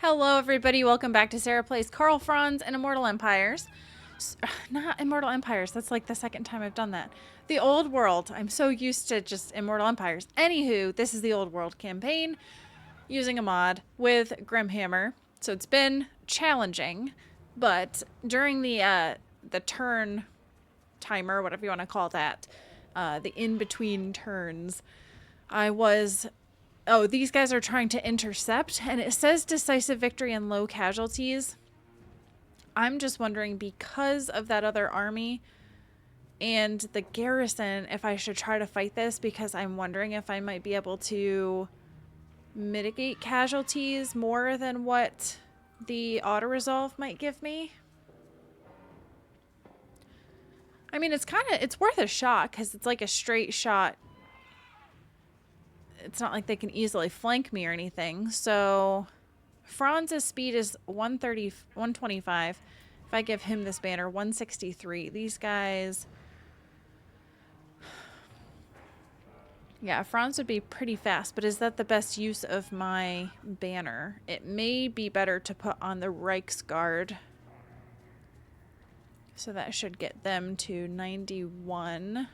Hello everybody, welcome back to Sarah Plays Karl, Franz, and Immortal Empires. Not Immortal Empires, that's like the second time I've done that. The Old World. I'm so used to just Immortal Empires. Anywho, this is the Old World campaign using a mod with Grimhammer. So it's been challenging, but during the turn timer, whatever you want to call that, the in-between turns, I was... Oh, these guys are trying to intercept, and it says decisive victory and low casualties. I'm just wondering, because of that other army and the garrison, if I should try to fight this, because I'm wondering if I might be able to mitigate casualties more than what the auto-resolve might give me. I mean, it's worth a shot, because it's like a straight shot. It's not like they can easily flank me or anything. So Franz's speed is 125. If I give him this banner, 163. These guys... Yeah, Franz would be pretty fast, but is that the best use of my banner? It may be better to put on the Reichsguard. So that should get them to 91.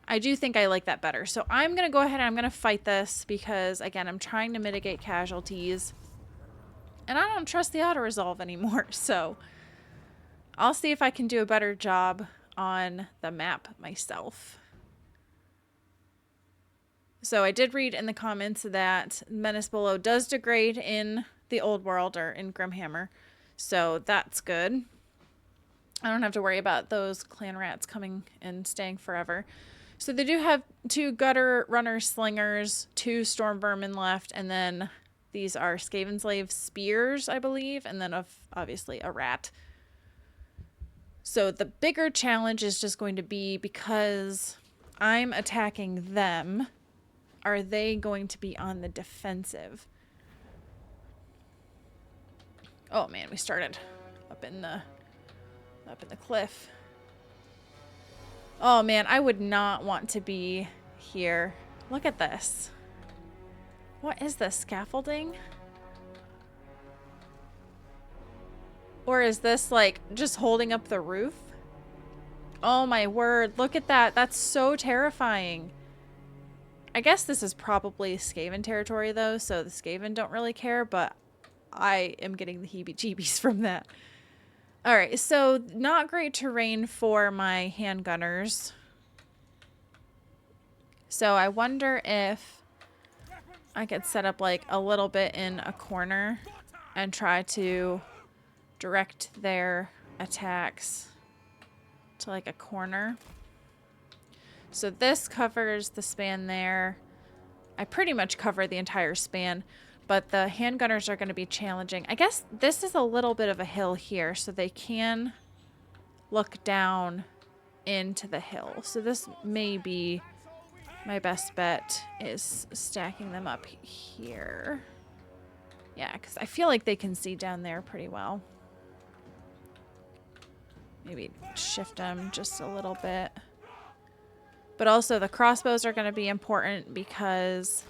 I do think I like that better. So I'm going to go ahead and I'm going to fight this because, again, I'm trying to mitigate casualties. And I don't trust the auto-resolve anymore. So I'll see if I can do a better job on the map myself. So I did read in the comments that Menace Below does degrade in the Old World or in Grimhammer. So that's good. I don't have to worry about those clan rats coming and staying forever. So they do have 2 gutter runner slingers, 2 storm vermin left, and then these are Skaven slave spears, I believe, and then obviously a rat. So the bigger challenge is just going to be, because I'm attacking them, are they going to be on the defensive? Oh man, we started up in the cliff. Oh man, I would not want to be here. Look at this. What is this? Scaffolding? Or is this like just holding up the roof? Oh my word, look at that. That's so terrifying. I guess this is probably Skaven territory though, so the Skaven don't really care, but I am getting the heebie-jeebies from that. Alright, so not great terrain for my handgunners. So I wonder if I could set up like a little bit in a corner and try to direct their attacks to like a corner. So this covers the span there. I pretty much cover the entire span. But the handgunners are going to be challenging. I guess this is a little bit of a hill here, so they can look down into the hill. So this may be my best bet, is stacking them up here. Yeah, because I feel like they can see down there pretty well. Maybe shift them just a little bit. But also the crossbows are going to be important because...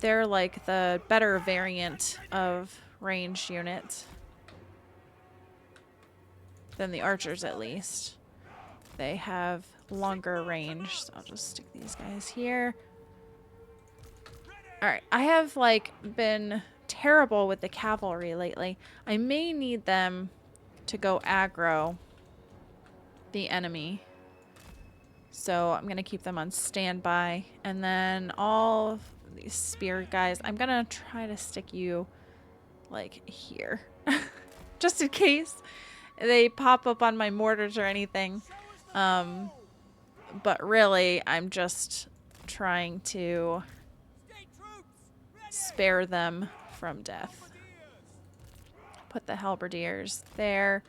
they're like the better variant of ranged units than the archers, at least. They have longer range, so I'll just stick these guys here. Alright, I have like been terrible with the cavalry lately. I may need them to go aggro the enemy. So I'm going to keep them on standby. And then all these spear guys, I'm gonna try to stick you like here just in case they pop up on my mortars or anything, but really I'm just trying to spare them from death. Put the halberdiers there,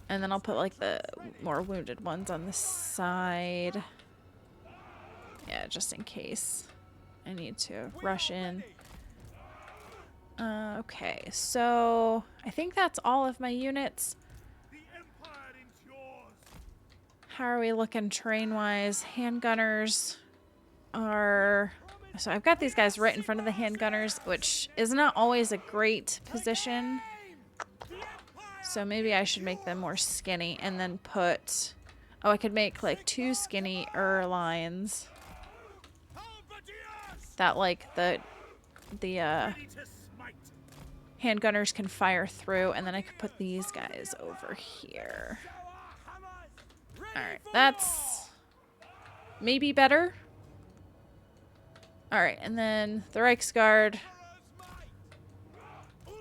and then I'll put like the more wounded ones on the side, yeah, just in case I need to rush in. Okay, so I think that's all of my units. How are we looking terrain-wise? Handgunners are So I've got these guys right in front of the handgunners, which is not always a great position. So maybe I should make them more skinny and then put... Oh, I could make like 2 skinnier lines. That like the handgunners can fire through, and then I could put these guys over here. Alright, that's maybe better. Alright, and then the Reichsguard.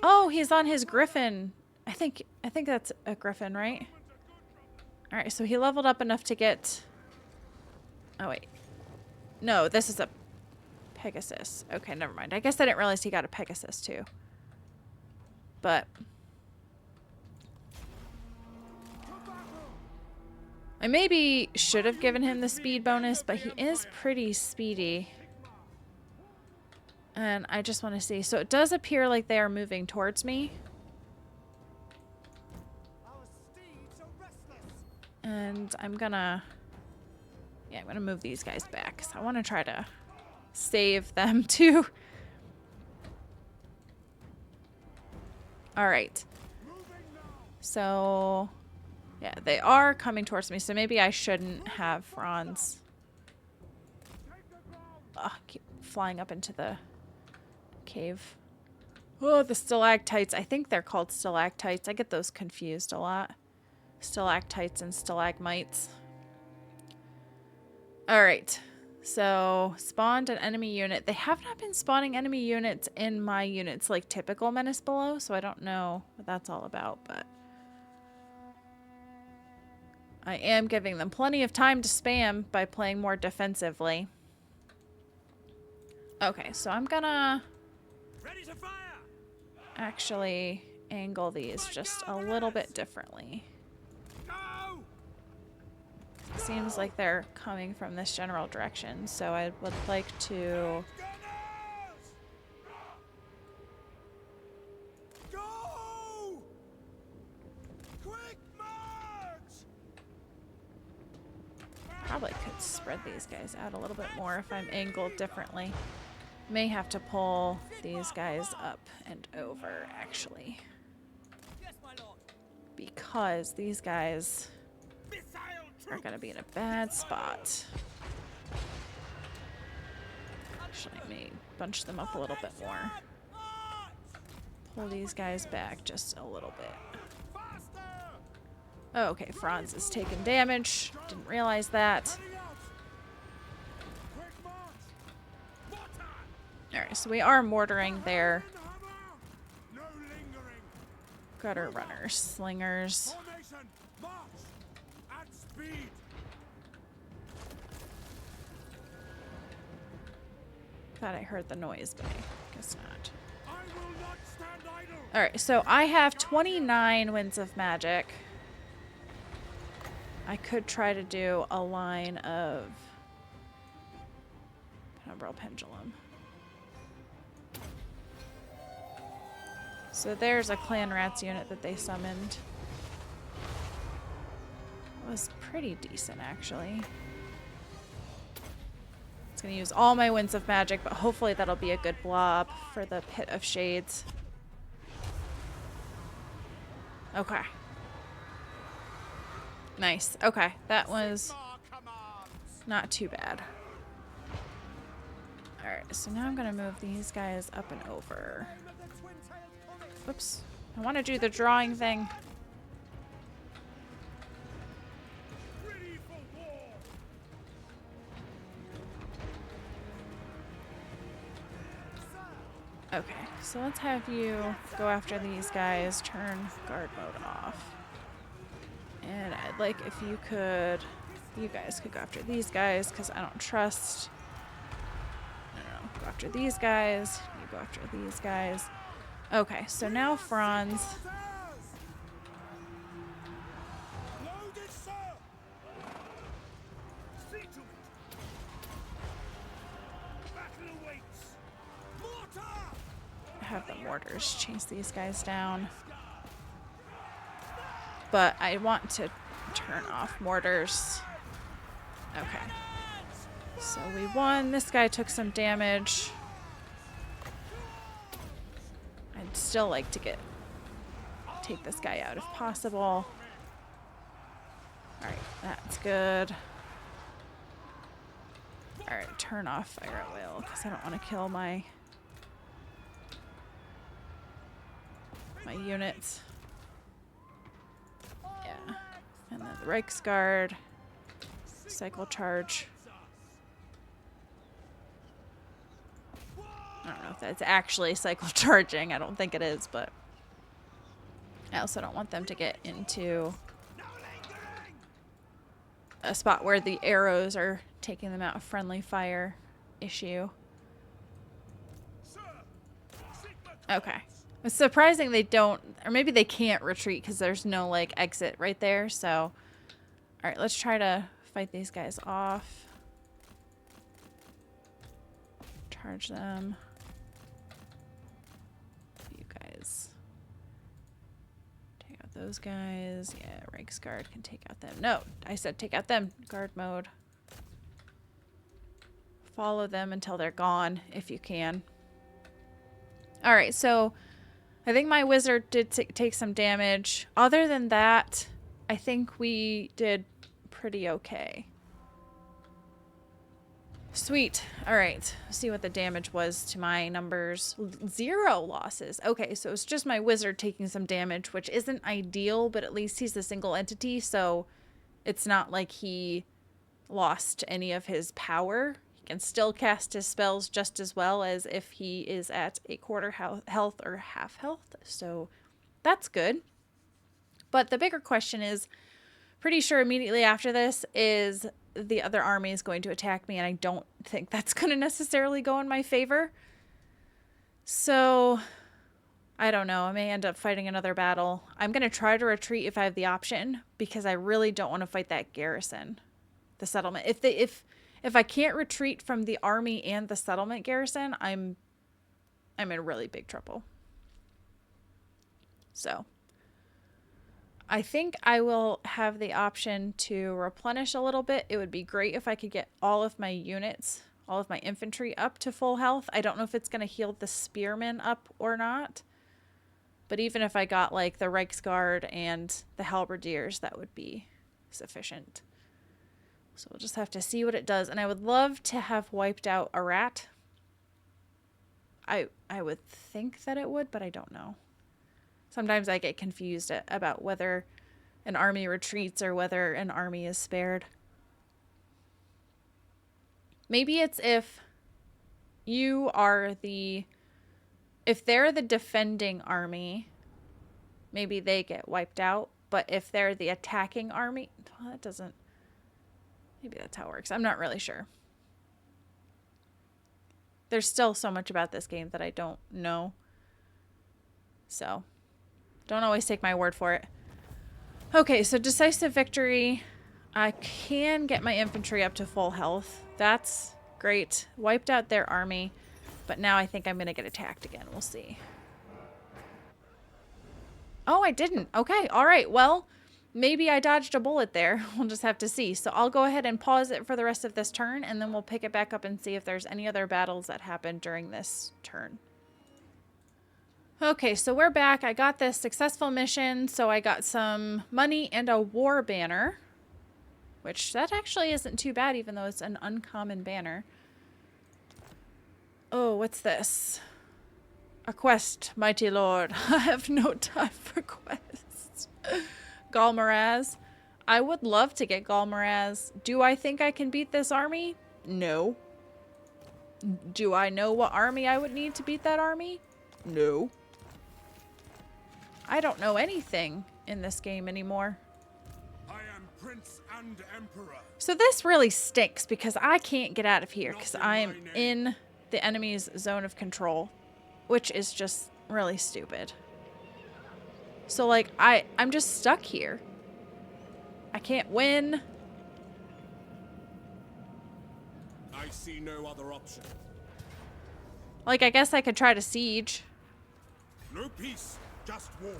Oh, he's on his Griffin. I think that's a Griffin, right? Alright, so he leveled up enough to get... Oh, wait. No, this is a Pegasus. Okay, never mind. I guess I didn't realize he got a Pegasus, too. But... I maybe should have given him the speed bonus, but he is pretty speedy. And I just want to see. So it does appear like they are moving towards me. And I'm gonna... Yeah, I'm gonna move these guys back. So I want to try to save them too. Alright. So... Yeah, they are coming towards me, so maybe I shouldn't have Franz. Ugh, keep flying up into the cave. Oh, the stalactites. I think they're called stalactites. I get those confused a lot. Stalactites and stalagmites. Alright, so spawned an enemy unit. They have not been spawning enemy units in my units like typical Menace Below, so I don't know what that's all about, but... I am giving them plenty of time to spam by playing more defensively. Okay, so I'm gonna actually angle these just a little bit differently. It seems like they're coming from this general direction, so I would like to... Probably could spread these guys out a little bit more if I'm angled differently. May have to pull these guys up and over, actually. Because these guys are going to be in a bad spot. Actually, I may bunch them up a little bit more. Pull these guys back just a little bit. Oh, okay, Franz is taking damage. Didn't realize that. Alright, so we are mortaring their gutter runners, slingers. Thought I heard the noise, but I guess not. Alright, so I have 29 Winds of Magic. I could try to do a line of Penumbral Pendulum. So there's a Clan Rats unit that they summoned. It was pretty decent, actually. It's going to use all my Winds of Magic, but hopefully that'll be a good blob for the Pit of Shades. Okay. Nice. Okay, that was not too bad. Alright, so now I'm going to move these guys up and over. Whoops. I want to do the drawing thing. Okay, so let's have you go after these guys, turn guard mode off. And I'd like if you guys could go after these guys, because I don't trust. No, go after these guys. You go after these guys. Okay, so now Franz. Have the mortars chase these guys down. But I want to turn off mortars. Okay. So we won. This guy took some damage. I'd still like to take this guy out if possible. Alright, that's good. Alright, turn off fire at will, because I don't want to kill my units. Yeah. And then the Reichsguard. Cycle charge. I don't know if that's actually cycle charging. I don't think it is, but I also don't want them to get into a spot where the arrows are taking them out of friendly fire issue. Okay. It's surprising they don't, or maybe they can't retreat because there's no like exit right there. So, all right, let's try to fight these guys off. Charge them. You guys. Take out those guys. Yeah, Reichsguard can take out them. No, I said take out them. Guard mode. Follow them until they're gone, if you can. All right, so I think my wizard did take some damage. Other than that, I think we did pretty okay. Sweet. All right. See what the damage was to my numbers. 0 losses. Okay, so it's just my wizard taking some damage, which isn't ideal, but at least he's a single entity, so it's not like he lost any of his power. He can still cast his spells just as well as if he is at a quarter health or half health, so that's good. But the bigger question is, pretty sure immediately after this is the other army is going to attack me, and I don't think that's going to necessarily go in my favor. So, I don't know. I may end up fighting another battle. I'm going to try to retreat if I have the option, because I really don't want to fight that garrison, the settlement. If I can't retreat from the army and the settlement garrison, I'm in really big trouble. So, I think I will have the option to replenish a little bit. It would be great if I could get all of my units, all of my infantry up to full health. I don't know if it's going to heal the spearmen up or not. But even if I got like the Reichsguard and the halberdiers, that would be sufficient. So we'll just have to see what it does. And I would love to have wiped out a rat. I would think that it would, but I don't know. Sometimes I get confused about whether an army retreats or whether an army is spared. Maybe it's if they're the defending army, maybe they get wiped out. But if they're the attacking army, well, that doesn't, maybe that's how it works. I'm not really sure. There's still so much about this game that I don't know. So, don't always take my word for it. Okay, so decisive victory. I can get my infantry up to full health. That's great. Wiped out their army. But now I think I'm going to get attacked again. We'll see. Oh, I didn't. Okay, all right. Well, maybe I dodged a bullet there. We'll just have to see. So I'll go ahead and pause it for the rest of this turn, and then we'll pick it back up and see if there's any other battles that happened during this turn. Okay, so we're back. I got this successful mission, so I got some money and a war banner, which that actually isn't too bad, even though it's an uncommon banner. Oh, what's this? A quest, mighty lord. I have no time for quests. Galmaraz. I would love to get Galmaraz. Do I think I can beat this army? No. Do I know what army I would need to beat that army? No. I don't know anything in this game anymore. I am Prince and Emperor. So this really stinks because I can't get out of here because I'm in the enemy's zone of control, which is just really stupid. So like I'm just stuck here. I can't win. I see no other option. Like I guess I could try to siege. No peace, just war.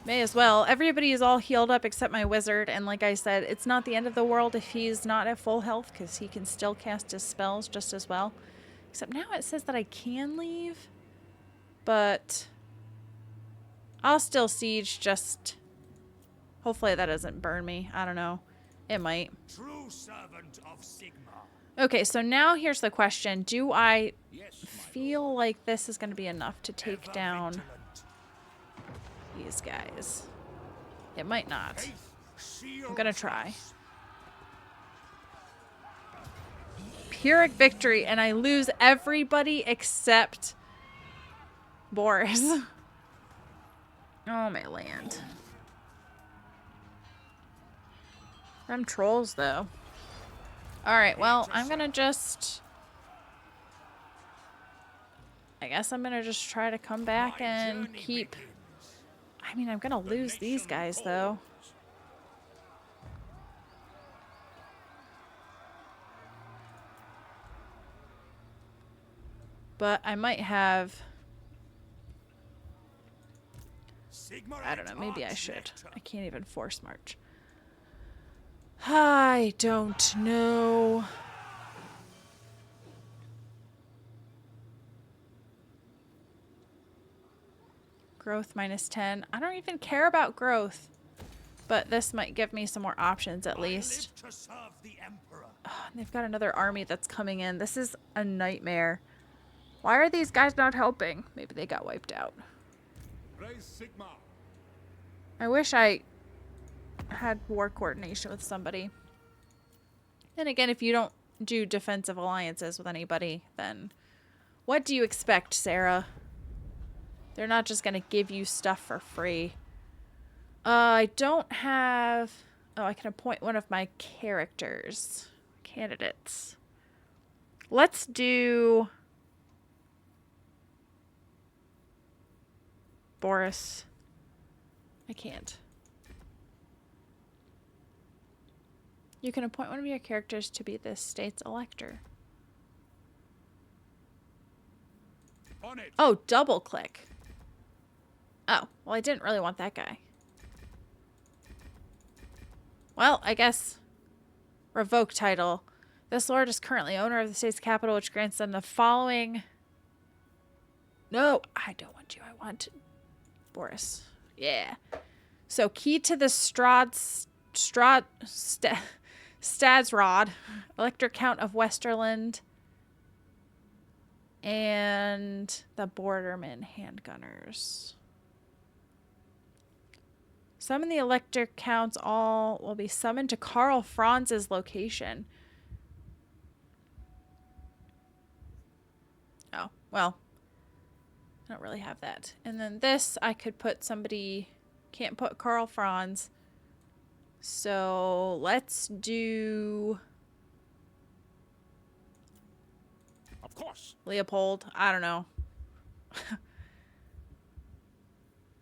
May as well. Everybody is all healed up except my wizard. And like I said, it's not the end of the world if he's not at full health because he can still cast his spells just as well. Except now it says that I can leave. But I'll still siege, just hopefully that doesn't burn me. I don't know. It might. True servant of Sigma. Okay, so now here's the question. Do I feel like this is going to be enough to take down these guys? It might not. I'm going to try. Pyrrhic victory, and I lose everybody except Boris. Oh, my land. Them trolls, though. Alright, well, I'm gonna just... I guess I'm gonna just try to come back and keep... I mean, I'm gonna lose these guys, though. But I might have... I don't know, maybe I should. I can't even force march. I don't know. Growth -10. I don't even care about growth. But this might give me some more options at least. Oh, they've got another army that's coming in. This is a nightmare. Why are these guys not helping? Maybe they got wiped out. I wish I had war coordination with somebody. And again, if you don't do defensive alliances with anybody, then what do you expect, Sarah? They're not just going to give you stuff for free. I don't have... Oh, I can appoint one of my candidates. Let's do... Boris. I can't. You can appoint one of your characters to be this state's elector. On it. Oh, double click. Oh, well, I didn't really want that guy. Well, I guess revoke title. This lord is currently owner of the state's capital, which grants them the following. No, I don't want you. I want Boris. Yeah. So key to the Stadsrod, Elector Count of Westerland, and the Borderman Handgunners. Summon the Elector Counts all will be summoned to Karl Franz's location. Oh, well. I don't really have that. And then this, I could put somebody... Can't put Karl Franz. So, let's do... Of course. Leopold. I don't know.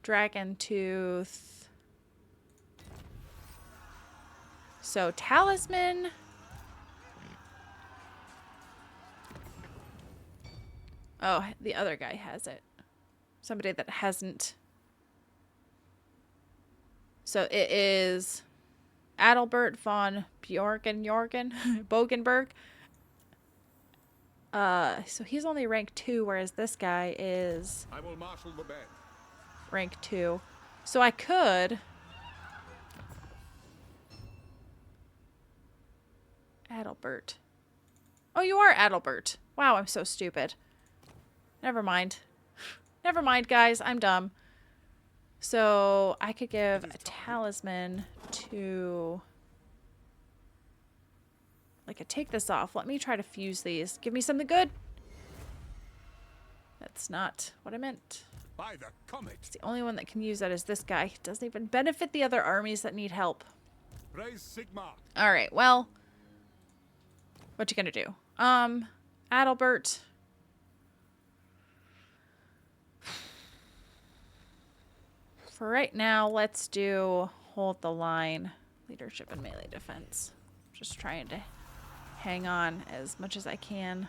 Dragon Tooth. So, Talisman. Oh, the other guy has it. Somebody that hasn't. So it is Adalbert von Bogenberg. So he's only rank 2, whereas this guy is I will marshal the band. rank 2. So I could Adalbert. Oh, you are Adalbert. Wow, I'm so stupid. Never mind. Never mind, guys. I'm dumb. So I could give a talisman to... Like, I take this off. Let me try to fuse these. Give me something good. That's not what I meant. By the comet. It's the only one that can use that is this guy. It doesn't even benefit the other armies that need help. Praise Sigma. All right, well, what you gonna do? Adalbert. For right now, let's do hold the line, leadership and melee defense. Just trying to hang on as much as I can.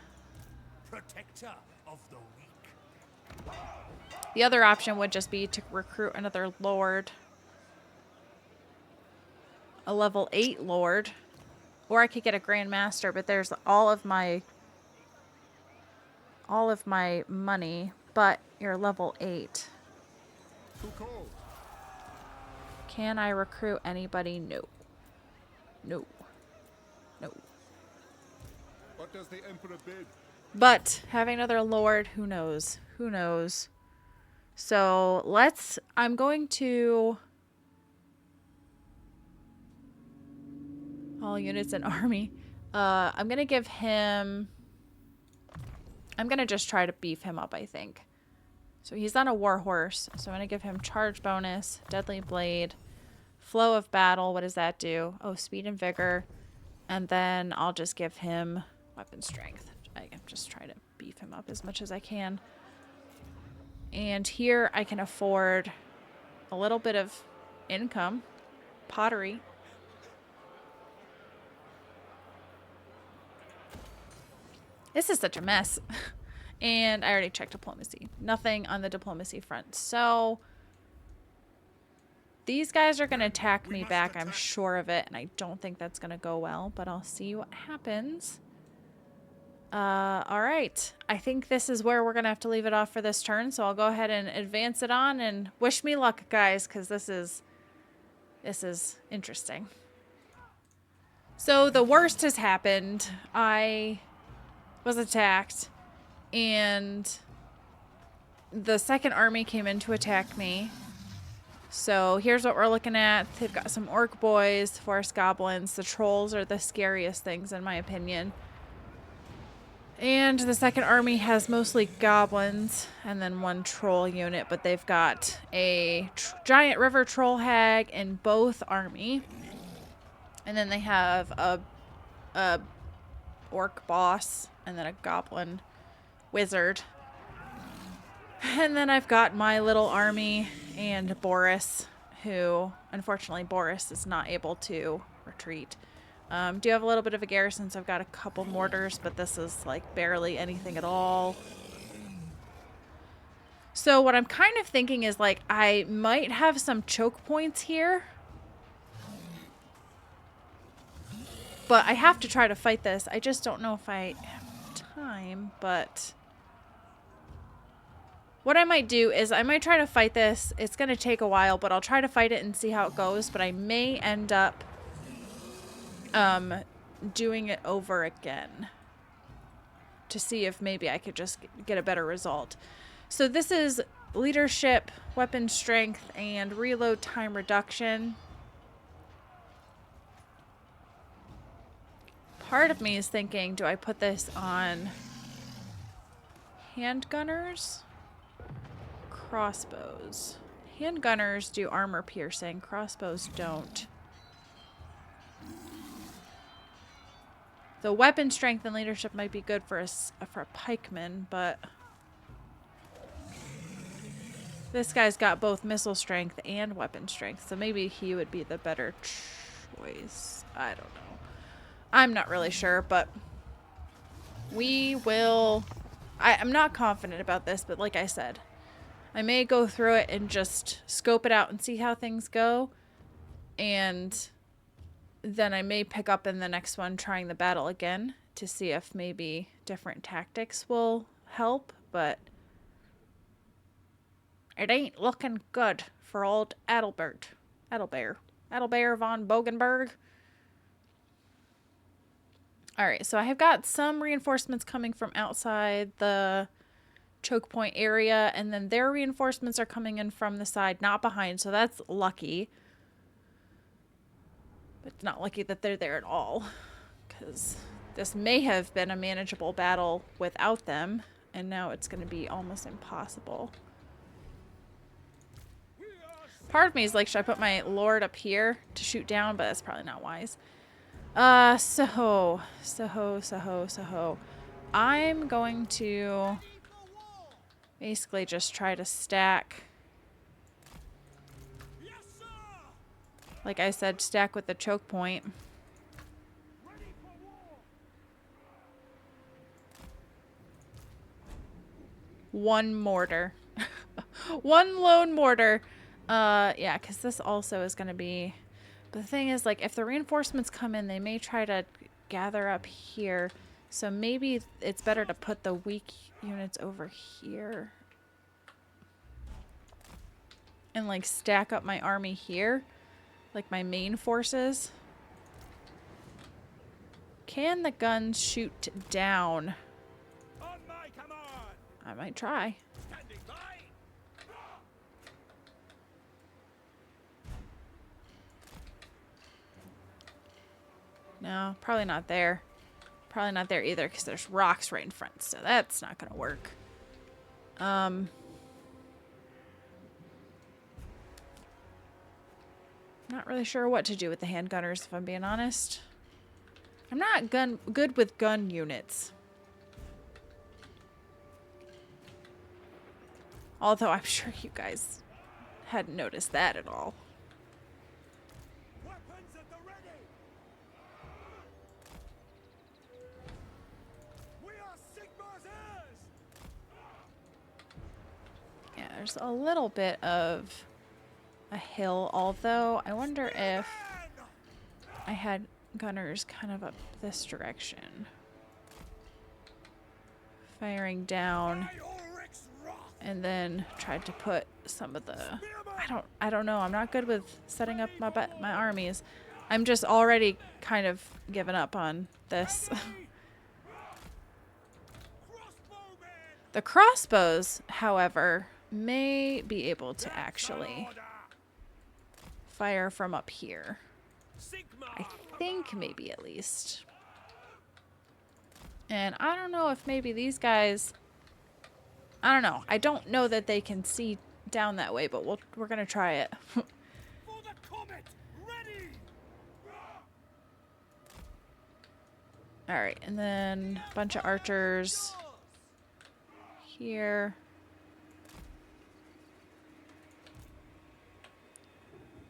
Protector of the weak. The other option would just be to recruit another lord. A level 8 lord. Or I could get a grandmaster, but there's all of my money, but you're level 8. Too cold. Can I recruit anybody? No. No. No. What does the Emperor bid? But having another lord, who knows? Who knows? So I'm going to all units and army. I'm going to give him, I'm going to just try to beef him up, I think. So he's on a war horse. So I'm going to give him charge bonus, deadly blade, flow of battle. What does that do? Oh, speed and vigor. And then I'll just give him weapon strength. I'm just trying to beef him up as much as I can. And here I can afford a little bit of income. Pottery. This is such a mess. And I already checked diplomacy. Nothing on the diplomacy front. So these guys are going to attack me back. I'm sure of it. And I don't think that's going to go well. But I'll see what happens. All right. I think this is where we're going to have to leave it off for this turn. So I'll go ahead and advance it on. And wish me luck, guys. Because this is interesting. So the worst has happened. I was attacked. And the second army came in to attack me. So here's what we're looking at. They've got some orc boys, forest goblins. The trolls are the scariest things in my opinion. And the second army has mostly goblins and then one troll unit. But they've got a giant river troll hag in both army. And then they have a orc boss and then a goblin wizard. And then I've got my little army and Boris, who unfortunately Boris is not able to retreat. Do have a little bit of a garrison, so I've got a couple mortars, but this is like barely anything at all. So what I'm kind of thinking is like I might have some choke points here. But I have to try to fight this. I just don't know if I have time, but what I might do is I might try to fight this. It's going to take a while, but I'll try to fight it and see how it goes. But I may end up doing it over again to see if maybe I could just get a better result. So this is leadership, weapon strength, and reload time reduction. Part of me is thinking, do I put this on handgunners? Crossbows. Handgunners do armor piercing. Crossbows don't. The weapon strength and leadership might be good for a pikeman, but this guy's got both missile strength and weapon strength, so maybe he would be the better choice. I don't know. I'm not really sure, but we will. I'm not confident about this, but like I said, I may go through it and just scope it out and see how things go. And then I may pick up in the next one trying the battle again to see if maybe different tactics will help. But it ain't looking good for old Adelbert. Adelbear von Bogenberg. Alright, so I have got some reinforcements coming from outside the choke point area, and then their reinforcements are coming in from the side, not behind, so that's lucky. But it's not lucky that they're there at all, because this may have been a manageable battle without them, and now it's going to be almost impossible. Part of me is like, should I put my lord up here to shoot down? But that's probably not wise. So. I'm going to basically just try to stack. Like I said, stack with the choke point. one mortar. One lone mortar. Yeah, because this also is going to be... But the thing is, like, if the reinforcements come in, they may try to gather up here. So maybe it's better to put the weak units over here. And, like, stack up my army here. Like, my main forces. Can the guns shoot down? On my command. I might try. Standing by. No, probably not there. Probably not there either because there's rocks right in front, so that's not gonna work. Not really sure what to do with the handgunners, if I'm being honest. I'm not good with gun units. Although I'm sure you guys hadn't noticed that at all. Weapons at the ready. We are Sigmar's heirs. Yeah, there's a little bit of a hill, although I wonder if I had gunners kind of up this direction. Firing down and then tried to put some of the... I don't know. I'm not good with setting up my armies. I'm just already kind of given up on this. The crossbows, however, may be able to actually fire from up here. I think maybe at least. And I don't know if maybe these guys... I don't know. I don't know that they can see down that way, but we're going to try it. For the comet, ready. Alright, and then a bunch of archers here.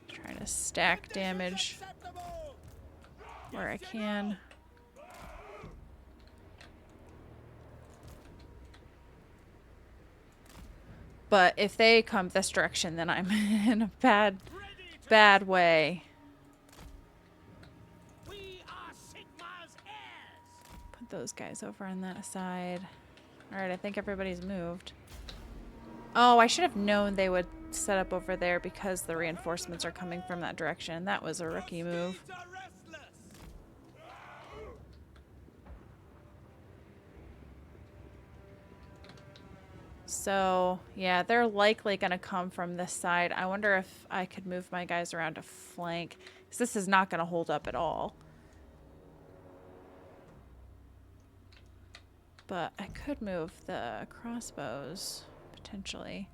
Trying to stack damage where I can. But if they come this direction, then I'm in a bad way. We are Sigmar's heirs. Put those guys over on that side. Alright, I think everybody's moved. Oh, I should have known they would set up over there because the reinforcements are coming from that direction. That was a rookie move. Steeds are restless. So, yeah, they're likely going to come from this side. I wonder if I could move my guys around to flank. Because this is not going to hold up at all. But I could move the crossbows, potentially.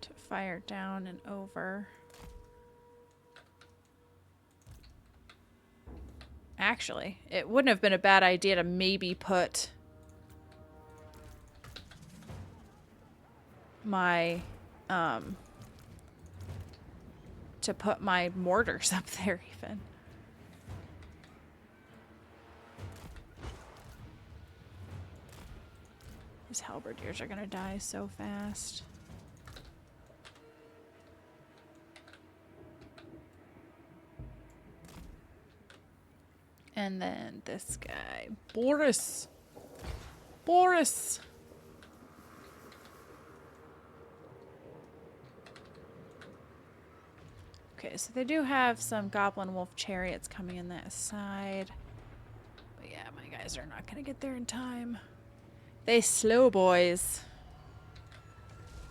To fire down and over. Actually, it wouldn't have been a bad idea to maybe put my mortars up there even. These halberdiers are gonna die so fast. And then this guy, Boris. Boris. Okay, so they do have some goblin wolf chariots coming in that side. But yeah, my guys are not going to get there in time. They slow boys.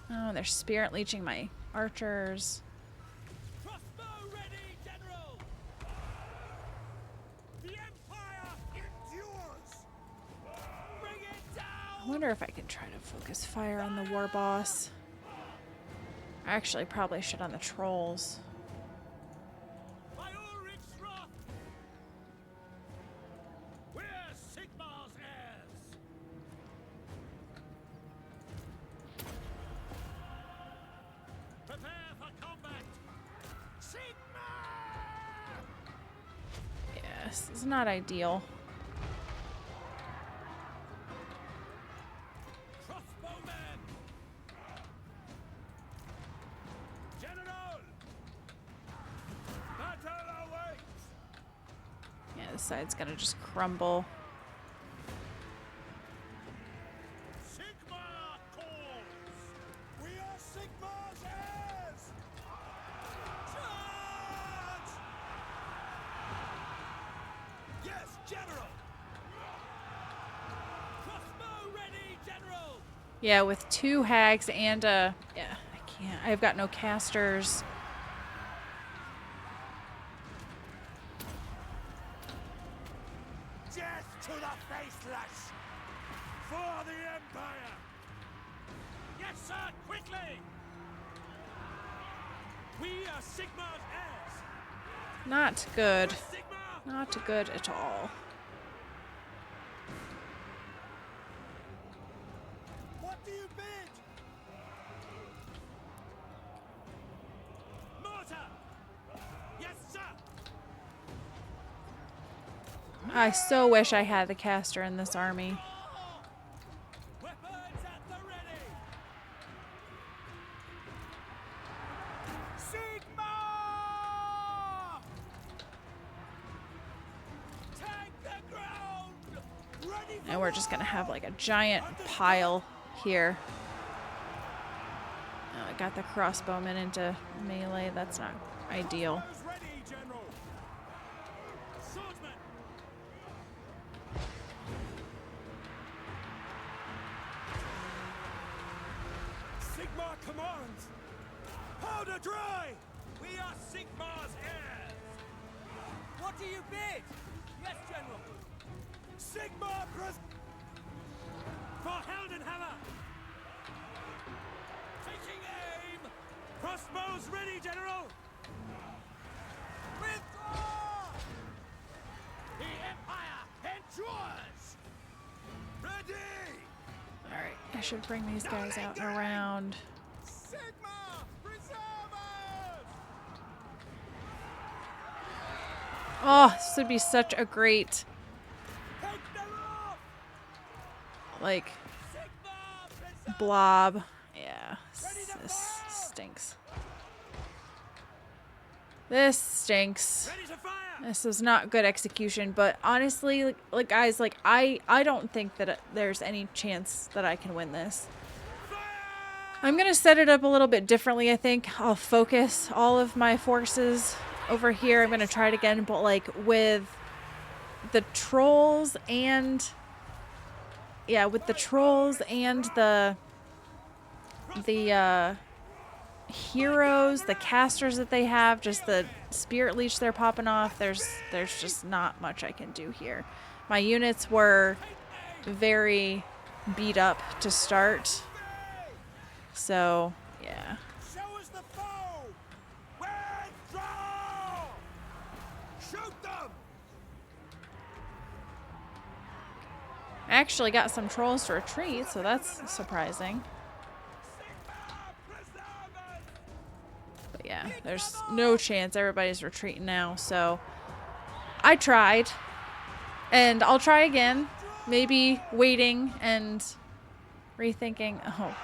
Oh, they're spirit leeching my archers. Crossbow ready, General. The Empire endures. Bring it down. I wonder if I can try to focus fire on the war boss. I actually probably should on the trolls. By Ulrich's wrath. We're Sigmar's heirs. Prepare for combat. Sigmar! Yeah, this is not ideal. Crossbowmen! General! Battle awaits! Yeah, this side's gonna just crumble. Sigma calls! We are Sigma's heirs! Charge! Yes, General! Crossbow ready, General! Yeah, with 2 hags and yeah, I can't. I've got no casters. Death to the faceless! For the Empire! Yes, sir, quickly! We are Sigma's heirs! Not good. Sigma! Not good at all. What do you bid? Mortar! Yes, sir! I so wish I had the caster in this army. Weapons at the ready! Sigma! Take the ground! Ready for And we're just gonna have like a giant pile here. Oh, I got the crossbowmen into melee. That's not ideal. Arrows ready, General! Swordsman! Sigma commands! Powder dry! We are Sigma's heirs! What do you bid? Yes, General! Sigma pres... For Heldenhammer! Taking aim! Crossbows ready, General! Withdraw! The Empire endures! Ready! Alright, I should bring these guys out and around. Sigma! Preservers! Oh, this would be such a great, Take them off! like, Sigma! Preservers! blob. Yeah, this stinks. This stinks. Ready to fire! This is not good execution, but honestly, like guys, like I don't think that there's any chance that I can win this. Fire! I'm gonna set it up a little bit differently. I think I'll focus all of my forces over here. I'm gonna try it again, but like with the trolls and yeah, with the trolls and the heroes, the casters that they have, just the spirit leech they're popping off, there's just not much I can do here. My units were very beat up to start, so yeah. Show us the foe! Withdraw! Shoot them! I actually got some trolls to retreat, so that's surprising. But yeah, there's no chance. Everybody's retreating now, so I tried. And I'll try again. Maybe waiting and rethinking. Oh.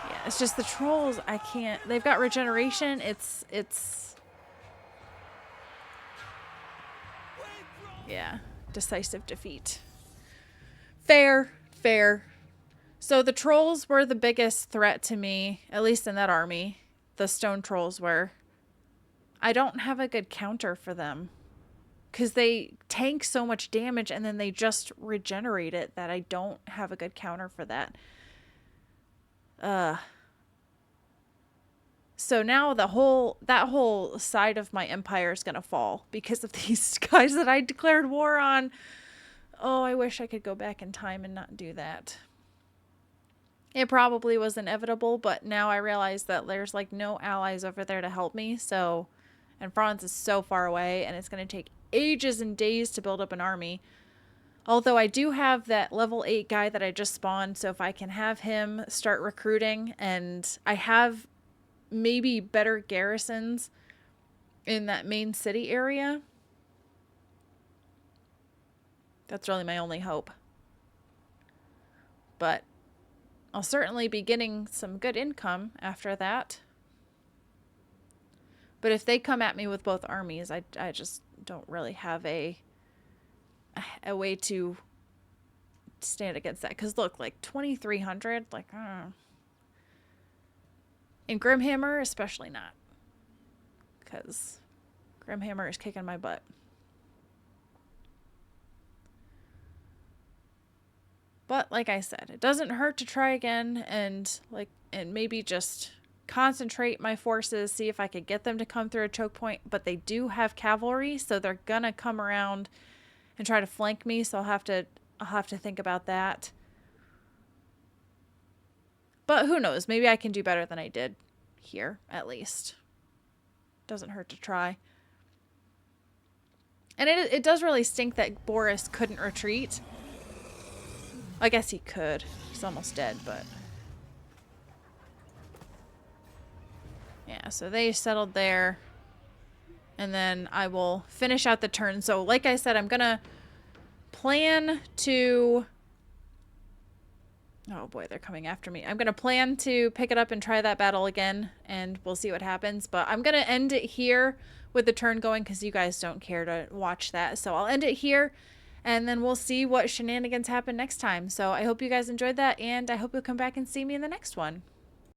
Yeah, it's just the trolls, I can't. They've got regeneration. It's yeah, decisive defeat. Fair. So the trolls were the biggest threat to me, at least in that army. The stone trolls were. I don't have a good counter for them because they tank so much damage and then they just regenerate it that I don't have a good counter for that. So now that whole side of my empire is going to fall because of these guys that I declared war on. Oh, I wish I could go back in time and not do that. It probably was inevitable, but now I realize that there's like no allies over there to help me. So, and Franz is so far away and it's going to take ages and days to build up an army. Although I do have that level 8 guy that I just spawned. So if I can have him start recruiting, and I have maybe better garrisons in that main city area. That's really my only hope. But I'll certainly be getting some good income after that. But if they come at me with both armies, I just don't really have a way to stand against that. Because look, like 2,300, like, in Grimhammer, especially not. Because Grimhammer is kicking my butt. But like I said, it doesn't hurt to try again and maybe just concentrate my forces, see if I could get them to come through a choke point. But they do have cavalry, so they're gonna come around and try to flank me, so I'll have to think about that. But who knows? Maybe I can do better than I did here, at least. Doesn't hurt to try. And it does really stink that Boris couldn't retreat. I guess he could. He's almost dead, but... yeah, so they settled there. And then I will finish out the turn. So, like I said, I'm gonna plan to... oh boy, they're coming after me. I'm gonna plan to pick it up and try that battle again, and we'll see what happens. But I'm gonna end it here with the turn going because you guys don't care to watch that. So I'll end it here. And then we'll see what shenanigans happen next time. So I hope you guys enjoyed that, and I hope you'll come back and see me in the next one.